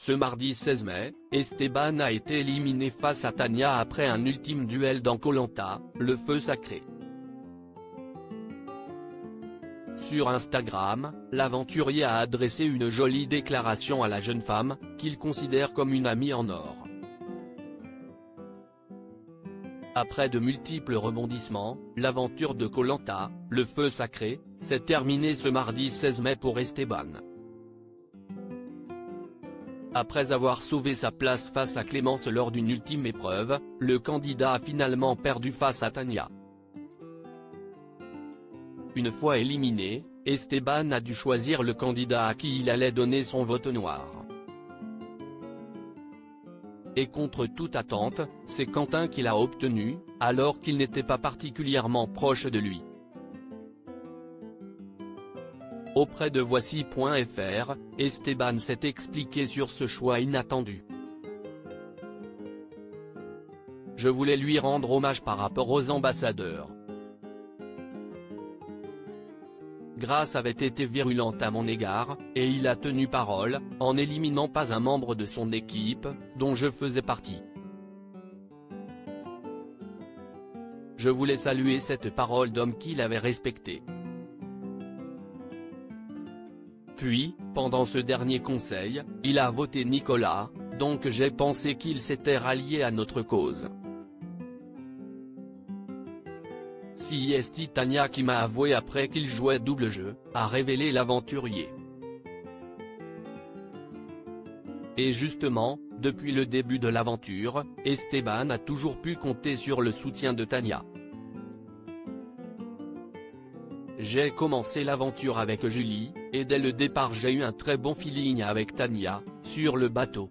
Ce mardi 16 mai, Esteban a été éliminé face à Tania après un ultime duel dans Koh Lanta, le feu sacré. Sur Instagram, l'aventurier a adressé une jolie déclaration à la jeune femme, qu'il considère comme une amie en or. Après de multiples rebondissements, l'aventure de Koh Lanta, le feu sacré, s'est terminée ce mardi 16 mai pour Esteban. Après avoir sauvé sa place face à Clémence lors d'une ultime épreuve, le candidat a finalement perdu face à Tania. Une fois éliminé, Esteban a dû choisir le candidat à qui il allait donner son vote noir. Et contre toute attente, c'est Quentin qui l'a obtenu, alors qu'il n'était pas particulièrement proche de lui. Auprès de Voici.fr, Esteban s'est expliqué sur ce choix inattendu. Je voulais lui rendre hommage par rapport aux ambassadeurs. Grace avait été virulente à mon égard, et il a tenu parole, en éliminant pas un membre de son équipe, dont je faisais partie. Je voulais saluer cette parole d'homme qu'il avait respectée. Puis, pendant ce dernier conseil, il a voté Nicolas, donc j'ai pensé qu'il s'était rallié à notre cause. Si est Tania qui m'a avoué après qu'il jouait double jeu, a révélé l'aventurier. Et justement, depuis le début de l'aventure, Esteban a toujours pu compter sur le soutien de Tania. J'ai commencé l'aventure avec Julie, et dès le départ j'ai eu un très bon feeling avec Tania, sur le bateau.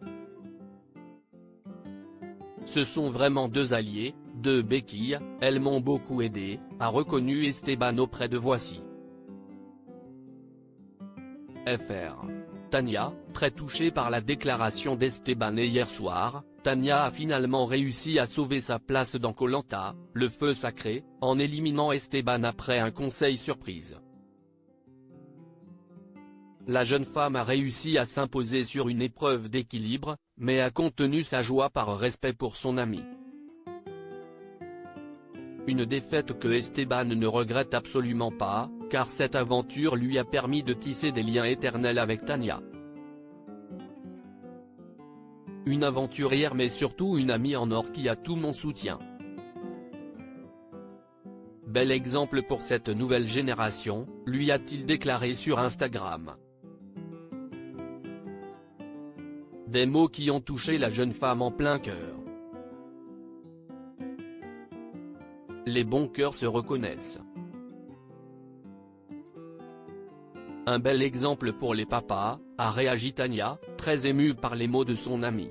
Ce sont vraiment deux alliés, deux béquilles, elles m'ont beaucoup aidé, a reconnu Esteban auprès de Voici. FR. Tania, très touchée par la déclaration d'Esteban et hier soir, Tania a finalement réussi à sauver sa place dans Koh Lanta, le feu sacré, en éliminant Esteban après un conseil surprise. La jeune femme a réussi à s'imposer sur une épreuve d'équilibre, mais a contenu sa joie par respect pour son ami. Une défaite que Esteban ne regrette absolument pas, car cette aventure lui a permis de tisser des liens éternels avec Tania. Une aventurière mais surtout une amie en or qui a tout mon soutien. Bel exemple pour cette nouvelle génération, lui a-t-il déclaré sur Instagram. Des mots qui ont touché la jeune femme en plein cœur. Les bons cœurs se reconnaissent. Un bel exemple pour les papas, a réagi Tania, très émue par les mots de son ami.